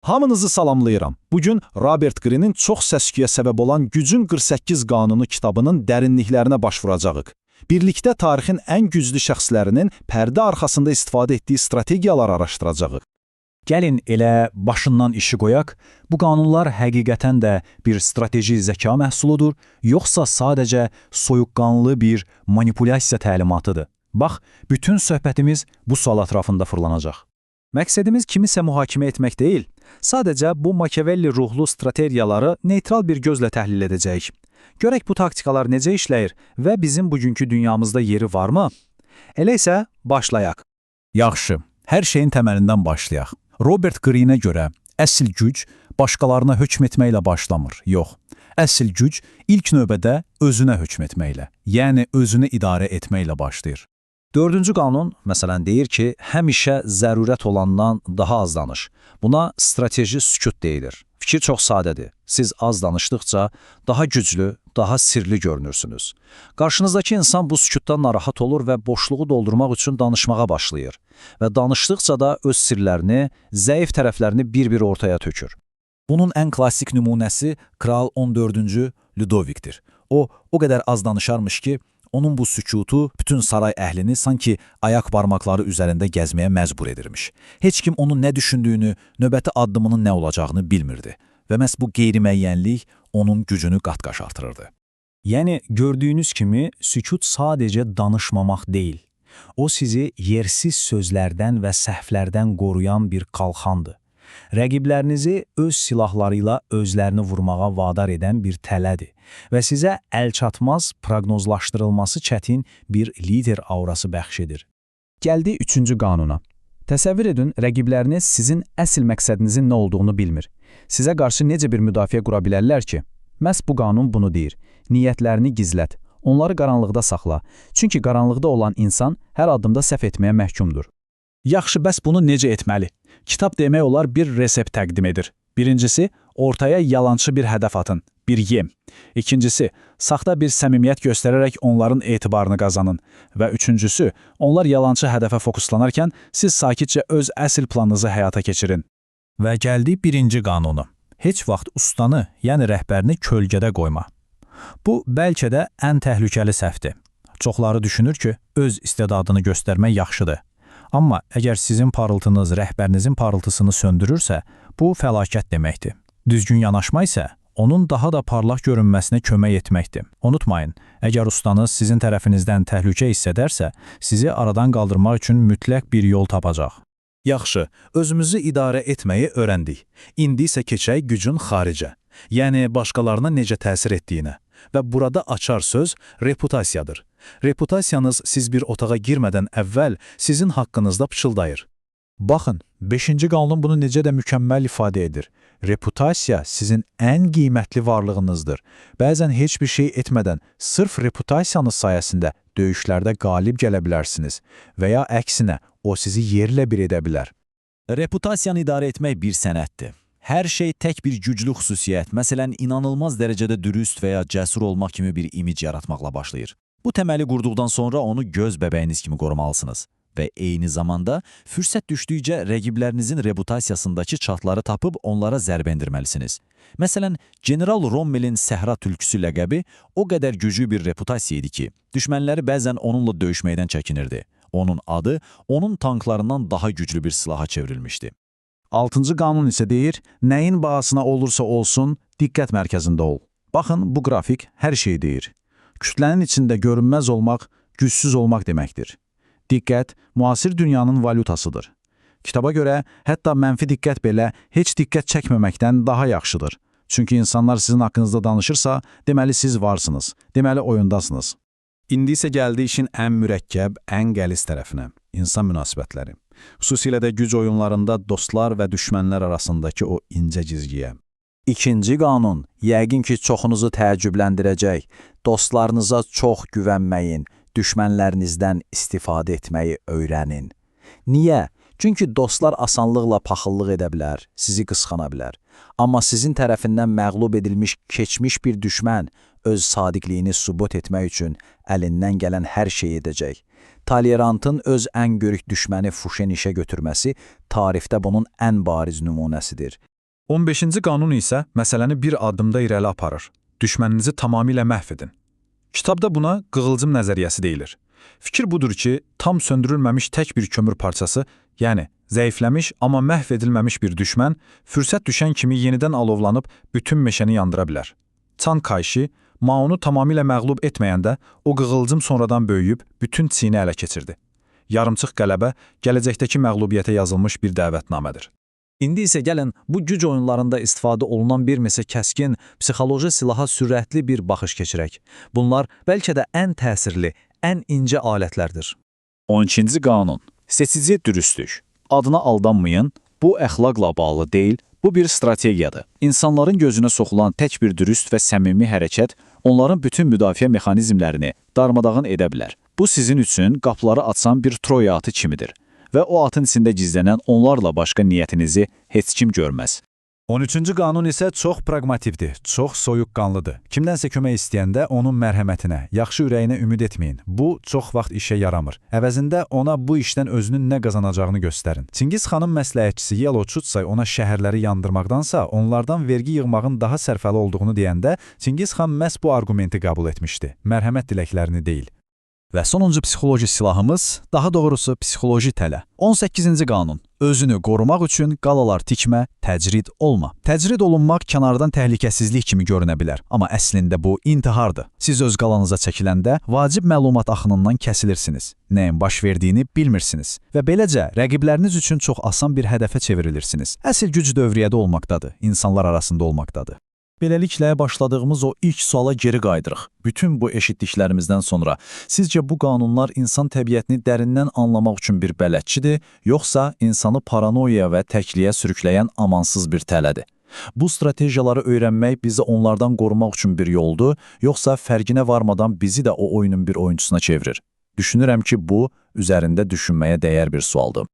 Hamınızı salamlayıram. Bugün Robert Greene'in çox səs-küyə səbəb olan Gücün 48 Qanunu kitabının dərinliklərinə baş vuracağıq. Birlikdə tarixin ən güclü şəxslərinin pərdə arxasında istifadə etdiyi strategiyalar araşdıracağıq. Gəlin elə başından işi qoyaq, bu qanunlar həqiqətən də bir strateji zəka məhsuludur, yoxsa sadəcə soyuqqanlı bir manipulyasiya təlimatıdır? Bax, bütün söhbətimiz bu sual ətrafında fırlanacaq. Məqsədimiz kimisə mühakimə etmək deyil, sadəcə bu Machiavelli ruhlu strategiyaları neytral bir gözlə təhlil edəcəyik. Görək bu taktikalar necə işləyir və bizim bugünkü dünyamızda yeri varmı? Elə isə başlayaq. Yaxşı, hər şeyin təməlindən başlayaq. Robert Greene'ə görə əsl güc başqalarına hökm etməklə başlamır, yox. Əsl güc ilk növbədə özünə hökm etməklə, yəni özünü idarə etməklə başlayır. Dördüncü qanun, məsələn, deyir ki, həmişə zərurət olandan daha az danış. Buna strateji sükut deyilir. Fikir çox sadədir. Siz az danışdıqca daha güclü, daha sirli görünürsünüz. Qarşınızdakı insan bu sükutdan narahat olur və boşluğu doldurmaq üçün danışmağa başlayır. Və danışdıqca da öz sirlərini, zəif tərəflərini bir-bir ortaya tökür. Bunun ən klassik nümunəsi Kral 14-cü Ludovikdir. O qədər az danışarmış ki, onun bu sükutu bütün saray əhlini sanki ayaq barmaqları üzərində gəzməyə məcbur edirmiş. Heç kim onun nə düşündüyünü, növbəti addımının nə olacağını bilmirdi. Və məhz bu qeyri-müəyyənlik onun gücünü qat-qaç artırırdı. Yəni, gördüyünüz kimi, sükut sadəcə danışmamaq deyil. O sizi yersiz sözlərdən və səhvlərdən qoruyan bir qalxandır. Rəqiblərinizi öz silahlarıyla özlərini vurmağa vadar edən bir tələdir və sizə əlçatmaz, proqnozlaşdırılması çətin bir lider aurası bəxş edir. Gəldi üçüncü qanuna. Təsəvvür edin, rəqibləriniz sizin əsl məqsədinizin nə olduğunu bilmir. Sizə qarşı necə bir müdafiə qura bilərlər ki? Məhz bu qanun bunu deyir. Niyyətlərini gizlət, onları qaranlıqda saxla. Çünki qaranlıqda olan insan hər addımda səhv etməyə məhkumdur. Yaxşı, bəs bunu necə etməli? Kitab demək olar bir resept təqdim edir. Birincisi, ortaya yalançı bir hədəf atın, bir yem. İkincisi, saxta bir səmimiyyət göstərərək onların etibarını qazanın. Və üçüncüsü, onlar yalançı hədəfə fokuslanarkən siz sakitcə öz əsl planınızı həyata keçirin. Və gəldi birinci qanunu. Heç vaxt ustanı, yəni rəhbərini kölgədə qoyma. Bu, bəlkə də ən təhlükəli səhvdir. Çoxları düşünür ki, öz istedadını göstərmək yaxşıdır. Amma əgər sizin parıltınız rəhbərinizin parıltısını söndürürsə, bu fəlakət deməkdir. Düzgün yanaşma isə onun daha da parlaq görünməsinə kömək etməkdir. Unutmayın, əgər ustanız sizin tərəfinizdən təhlükə hiss edərsə, sizi aradan qaldırmaq üçün mütləq bir yol tapacaq. Yaxşı, özümüzü idarə etməyi öyrəndik. İndi isə keçək gücün xaricə, yəni başqalarına necə təsir etdiyinə. Və burada açar söz reputasiyadır. Reputasiyanız siz bir otağa girmədən əvvəl sizin haqqınızda pıçıldayır. Baxın, 5-ci qanun bunu necə də mükəmməl ifadə edir. Reputasiya sizin ən qiymətli varlığınızdır. Bəzən heç bir şey etmədən, sırf reputasiyanız sayəsində döyüşlərdə qalib gələ bilərsiniz və ya əksinə, o sizi yerlə bir edə bilər. Reputasiyanı idarə etmək bir sənətdir. Hər şey tək bir güclü xüsusiyyət, məsələn, inanılmaz dərəcədə dürüst və ya cəsur olmaq kimi bir imic yaratmaqla başlayır. Bu təməli qurduqdan sonra onu göz bəbəyiniz kimi qorumalısınız. Və eyni zamanda fürsət düşdükcə rəqiblərinizin reputasiyasındakı çatları tapıb onlara zərbə endirməlisiniz. Məsələn, General Rommelin Səhra tülküsü ləqəbi o qədər güclü bir reputasiya idi ki, düşmənləri bəzən onunla döyüşməkdən çəkinirdi. Onun adı onun tanklarından daha güclü bir silaha çevrilmişdi. 6-cı qanun isə deyir, nəyin bahasına olursa olsun, diqqət mərkəzində ol. Baxın, bu qrafik hər şey deyir. Kütlənin içində görünməz olmaq, gücsüz olmaq deməkdir. Diqqət, müasir dünyanın valyutasıdır. Kitaba görə, hətta mənfi diqqət belə heç diqqət çəkməməkdən daha yaxşıdır. Çünki insanlar sizin haqqınızda danışırsa, deməli siz varsınız, deməli oyundasınız. İndi isə gəldi işin ən mürəkkəb, ən qəliz tərəfinə, insan münasibətləri. Xüsusilə də güc oyunlarında dostlar və düşmənlər arasındakı o incə cizgiyə. İkinci qanun, yəqin ki, çoxunuzu təəccübləndirəcək. Dostlarınıza çox güvənməyin, düşmənlərinizdən istifadə etməyi öyrənin. Niyə? Çünki dostlar asanlıqla paxıllıq edə bilər, sizi qısqana bilər. Amma sizin tərəfindən məğlub edilmiş keçmiş bir düşmən öz sadiqliyini sübut etmək üçün əlindən gələn hər şeyi edəcək. Talleyrandın öz ən görük düşməni Fuşeni işə götürməsi tarixdə bunun ən bariz nümunəsidir. 15-ci qanun isə məsələni bir addımda irəli aparır. Düşməninizi tamamilə məhv edin. Kitabda buna qığılcım nəzəriyyəsi deyilir. Fikir budur ki, tam söndürülməmiş tək bir kömür parçası, yəni zəifləmiş amma məhv edilməmiş bir düşmən, fürsət düşən kimi yenidən alovlanıb bütün meşəni yandıra bilər. Çan Kayşi, Maonu tamamilə məğlub etməyəndə o qığılcım sonradan böyüyüb bütün Çini ələ keçirdi. Yarımçıq qələbə gələcəkdəki məğlubiyyətə yazılmış bir dəvətnamədir. İndi isə gəlin bu güc oyunlarında istifadə olunan bir neçə kəskin, psixoloji silaha sürətli bir baxış keçirək. Bunlar bəlkə də ən təsirli, ən incə alətlərdir. 12-ci qanun. Seçici dürüstlük. Adına aldanmayın, bu əxlaqla bağlı deyil, bu bir strategiyadır. İnsanların gözünə soxulan tək bir dürüst və səmimi hərəkət onların bütün müdafiə mexanizmlərini darmadağın edə bilər. Bu sizin üçün qapıları açan bir Troya atı kimidir və o atın içində gizlənən onlarla başqa niyyətinizi heç kim görməz. 13-cü qanun isə çox praqmatikdir, çox soyuqqanlıdır. Kimdənsə kömək istəyəndə onun mərhəmətinə, yaxşı ürəyinə ümid etməyin. Bu çox vaxt işə yaramır. Əvəzində ona bu işdən özünün nə qazanacağını göstərin. Çingiz xanın məsləhətçisi Yeloçutsay ona şəhərləri yandırmaqdansa, onlardan vergi yığmağın daha sərfəli olduğunu deyəndə, Çingiz xan məhz bu arqumenti qəbul etmişdi. Mərhəmət diləklərini deyil. Və sonuncu psixoloji silahımız, daha doğrusu psixoloji tələ. 18-ci qanun. Özünü qorumaq üçün qalalar tikmə, təcrid olma. Təcrid olunmaq kənardan təhlükəsizlik kimi görünə bilər, amma əslində bu intihardır. Siz öz qalanıza çəkiləndə vacib məlumat axınından kəsilirsiniz. Nəyin baş verdiyini bilmirsiniz və beləcə rəqibləriniz üçün çox asan bir hədəfə çevrilirsiniz. Əsl güc dövriyyədə olmaqdadır, insanlar arasında olmaqdadır. Beləliklə, başladığımız o ilk suala geri qayıdırıq. Bütün bu eşitdiklərimizdən sonra, sizcə bu qanunlar insan təbiətini dərindən anlamaq üçün bir bələdçidir, yoxsa insanı paranoya və təkliyə sürükləyən amansız bir tələdir? Bu stratejiyaları öyrənmək bizi onlardan qorumaq üçün bir yoldur, yoxsa fərqinə varmadan bizi də o oyunun bir oyunçusuna çevirir? Düşünürəm ki, bu, üzərində düşünməyə dəyər bir sualdır.